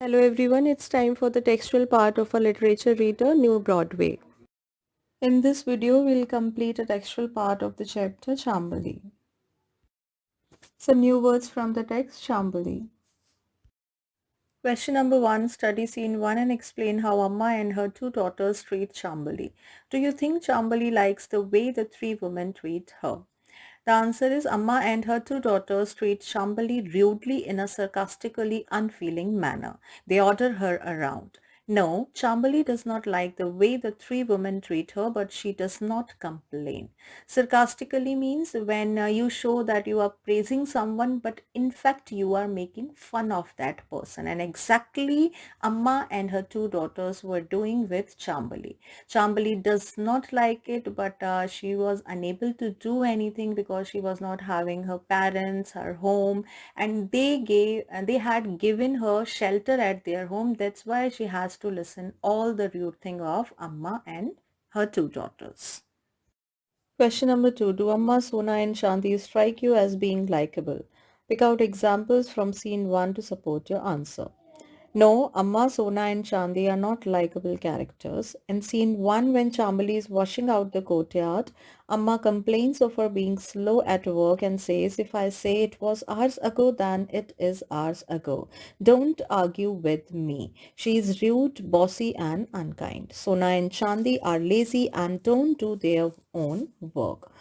Hello everyone, it's time for the textual part of a literature reader, New Broadway. In this video, we'll complete a textual part of the chapter Chambali. Some new words from the text Chambali. Question number 1. Study scene 1 and explain how Amma and her two daughters treat Chambali. Do you think Chambali likes the way the three women treat her? The answer is Amma and her two daughters treat Shambali rudely in a sarcastically unfeeling manner. They order her around. No, Chambali does not like the way the three women treat her, but she does not complain. Sarcastically means when you show that you are praising someone, but in fact you are making fun of that person. And exactly Amma and her two daughters were doing with Chambali. Chambali does not like it, but she was unable to do anything because she was not having her parents, her home, and they had given her shelter at their home. That's why she has to listen all the rude thing of Amma and her two daughters. Question number 2. Do Amma, Sona and Shanti strike you as being likable? Pick out examples from scene 1 to support your answer. No, Amma, Sona and Chandi are not likable characters. In scene 1, when Chambali is washing out the courtyard, Amma complains of her being slow at work and says, if I say it was hours ago, then it is hours ago. Don't argue with me. She is rude, bossy and unkind. Sona and Chandi are lazy and don't do their own work.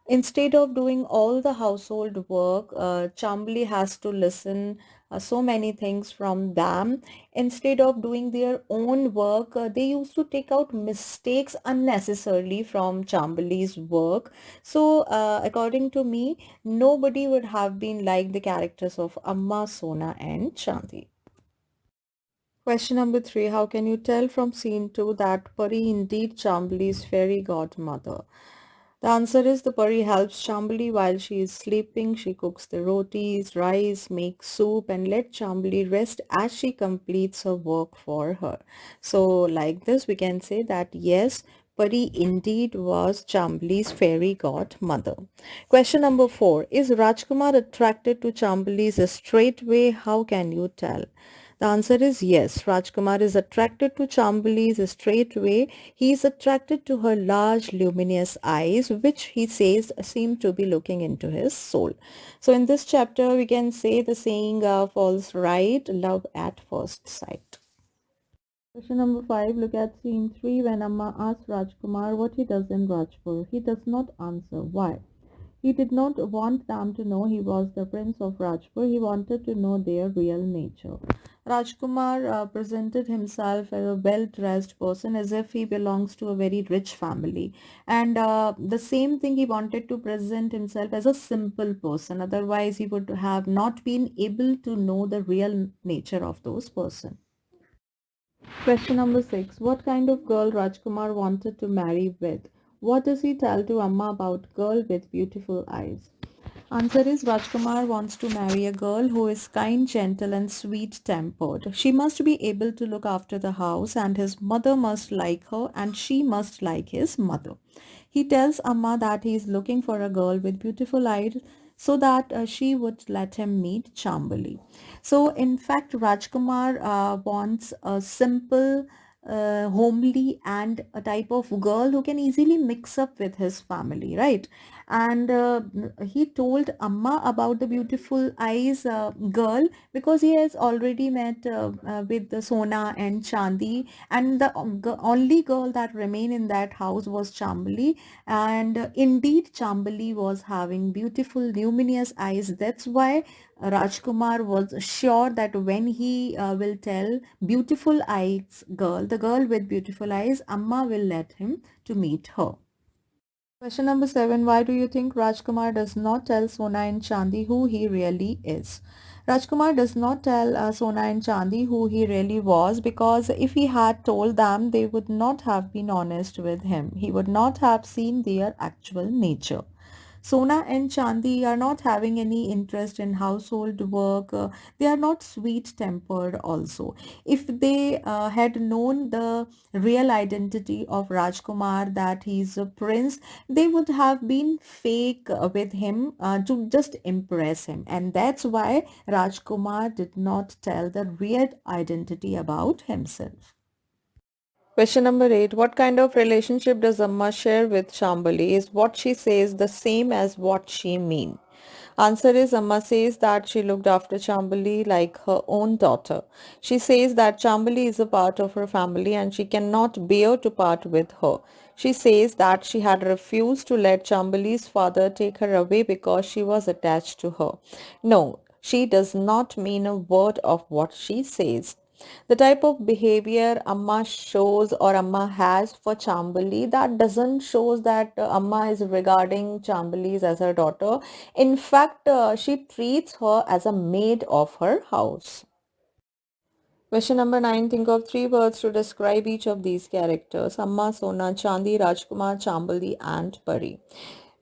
Instead of doing all the household work, Chambly has to listen so many things from them. Instead of doing their own work, they used to take out mistakes unnecessarily from Chambly's work. So, according to me, nobody would have been like the characters of Amma, Sona, and Chandi. Question number 3. How can you tell from scene 2 that Pari indeed Chambly's fairy godmother? The answer is the pari helps Chambali while she is sleeping. She cooks the rotis, rice, makes soup and let Chambali rest as she completes her work for her. So like this we can say that yes, Pari indeed was Chambali's fairy godmother. Question number 4. Is Rajkumar attracted to Chambali's straight way? How can you tell? The answer is yes. Rajkumar is attracted to Chambali's straight way. He is attracted to her large luminous eyes, which he says seem to be looking into his soul. So in this chapter, we can say the saying falls right, love at first sight. Question number 5. Look at scene 3 when Amma asks Rajkumar what he does in Rajpur. He does not answer. Why? He did not want them to know he was the prince of Rajpur. He wanted to know their real nature. Rajkumar presented himself as a well-dressed person as if he belongs to a very rich family. And the same thing he wanted to present himself as a simple person. Otherwise, he would have not been able to know the real nature of those person. Question number 6. What kind of girl Rajkumar wanted to marry with? What does he tell to Amma about girl with beautiful eyes? Answer is Rajkumar wants to marry a girl who is kind, gentle and sweet-tempered. She must be able to look after the house and his mother must like her and she must like his mother. He tells Amma that he is looking for a girl with beautiful eyes so that she would let him meet Chambali. So in fact, Rajkumar wants a simple, homely and a type of girl who can easily mix up with his family, right? And he told Amma about the beautiful eyes girl because he has already met with the Sona and Chandi, and the only girl that remained in that house was Chambali. And indeed Chambali was having beautiful luminous eyes. That's why Rajkumar was sure that when he will tell beautiful eyes girl, the girl with beautiful eyes, Amma will let him to meet her. Question number 7. Why do you think Rajkumar does not tell Sona and Chandi who he really is? Rajkumar does not tell Sona and Chandi who he really was because if he had told them, they would not have been honest with him. He would not have seen their actual nature. Sona and Chandi are not having any interest in household work. They are not sweet tempered also. If they had known the real identity of Rajkumar, that he's a prince, they would have been fake with him to just impress him. And that's why Rajkumar did not tell the real identity about himself. Question number 8. What kind of relationship does Amma share with Shambali? Is what she says the same as what she mean? Answer is Amma says that she looked after Chambali like her own daughter. She says that Chambali is a part of her family and she cannot bear to part with her. She says that she had refused to let Chambali's father take her away because she was attached to her. No, she does not mean a word of what she says. The type of behavior Amma shows or Amma has for Chambali, that doesn't shows that Amma is regarding Chambali as her daughter. In fact, she treats her as a maid of her house. Question number 9. Think of three words to describe each of these characters. Amma, Sona, Chandi, Rajkumar, Chambali and Pari.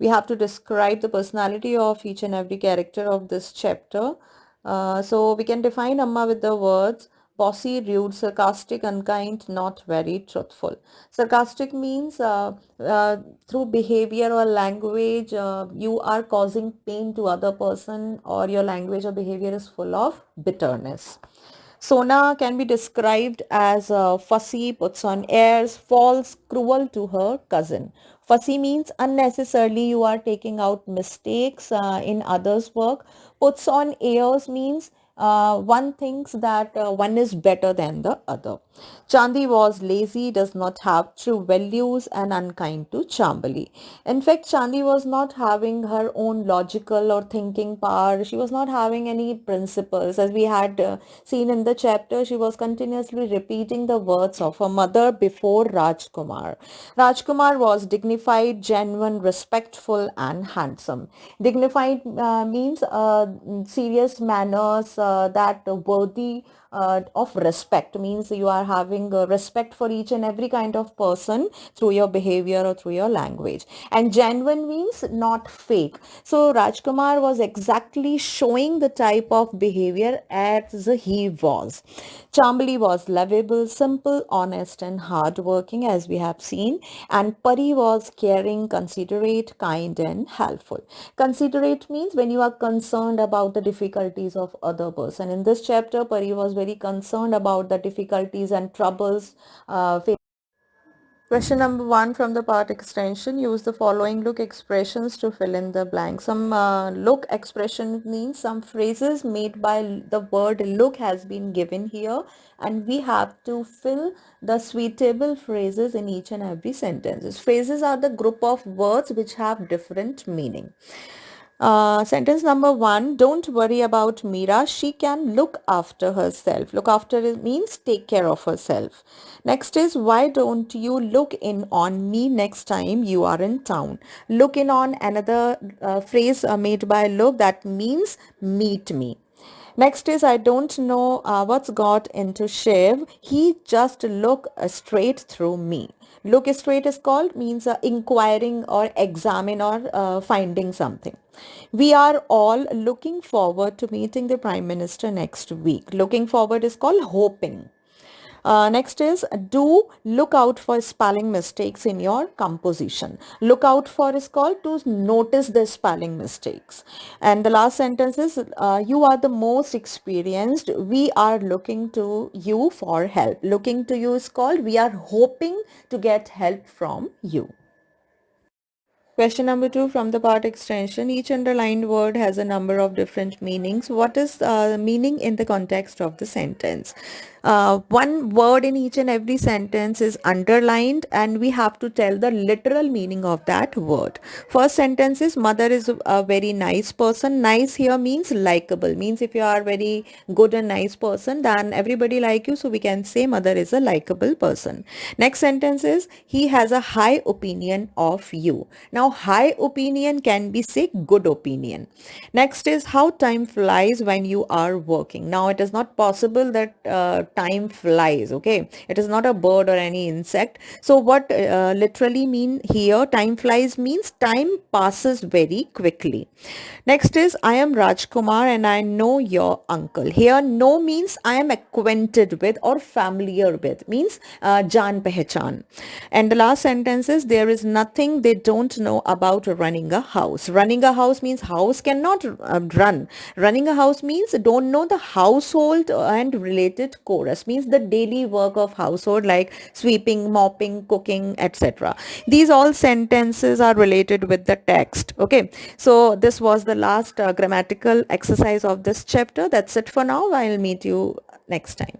We have to describe the personality of each and every character of this chapter. So we can define Amma with the words bossy, rude, sarcastic, unkind, not very truthful. Sarcastic means through behavior or language you are causing pain to other person, or your language or behavior is full of bitterness. Sona can be described as fussy, puts on airs, false, cruel to her cousin. Fussy means unnecessarily you are taking out mistakes in others' work. Puts on airs means one thinks that one is better than the other. Chandi was lazy, does not have true values and unkind to Chambali. In fact, Chandi was not having her own logical or thinking power. She was not having any principles. As we had seen in the chapter, she was continuously repeating the words of her mother before Rajkumar. Rajkumar was dignified, genuine, respectful and handsome. Dignified means serious manners that worthy of respect, means you are having respect for each and every kind of person through your behavior or through your language. And genuine means not fake. So Rajkumar was exactly showing the type of behavior as he was. Chambali was lovable, simple, honest and hardworking, as we have seen, and Pari was caring, considerate, kind and helpful. Considerate means when you are concerned about the difficulties of other person. In this chapter, Pari was very concerned about the difficulties and troubles Question number 1 from the part extension. Use the following look expressions to fill in the blank. Some look expression means some phrases made by the word look has been given here, and we have to fill the suitable phrases in each and every sentence. Phrases are the group of words which have different meaning. Sentence number 1, don't worry about Meera. She can look after herself. Look after means take care of herself. Next is, why don't you look in on me next time you are in town? Look in on, another phrase made by look, that means meet me. Next is, I don't know what's got into Shiv. He just look straight through me. Look straight is called means inquiring or examine or finding something. We are all looking forward to meeting the Prime Minister next week. Looking forward is called hoping. Next is, do look out for spelling mistakes in your composition. Look out for is called to notice the spelling mistakes. And the last sentence is, you are the most experienced. We are looking to you for help. Looking to you is called we are hoping to get help from you. Question number 2 from the part extension. Each underlined word has a number of different meanings. What is the meaning in the context of the sentence? One word in each and every sentence is underlined and we have to tell the literal meaning of that word. First sentence is, mother is a very nice person. Nice here means likable. Means if you are very good and nice person, then everybody like you. So we can say mother is a likable person. Next sentence is, he has a high opinion of you. Now Now high opinion can be say good opinion. Next is how time flies when you are working. Now it is not possible that time flies, okay? It is not a bird or any insect. So what literally mean here time flies means time passes very quickly. Next is I am Rajkumar and I know your uncle. Here know means I am acquainted with or familiar with, means jaan pehchan. And the last sentence is there is nothing they don't know about running a house. Running a house means house cannot run. Running a house means don't know the household and related chorus, means the daily work of household like sweeping, mopping, cooking, etc. These all sentences are related with the text. Okay, so this was the last grammatical exercise of this chapter. That's it for now. I'll meet you next time.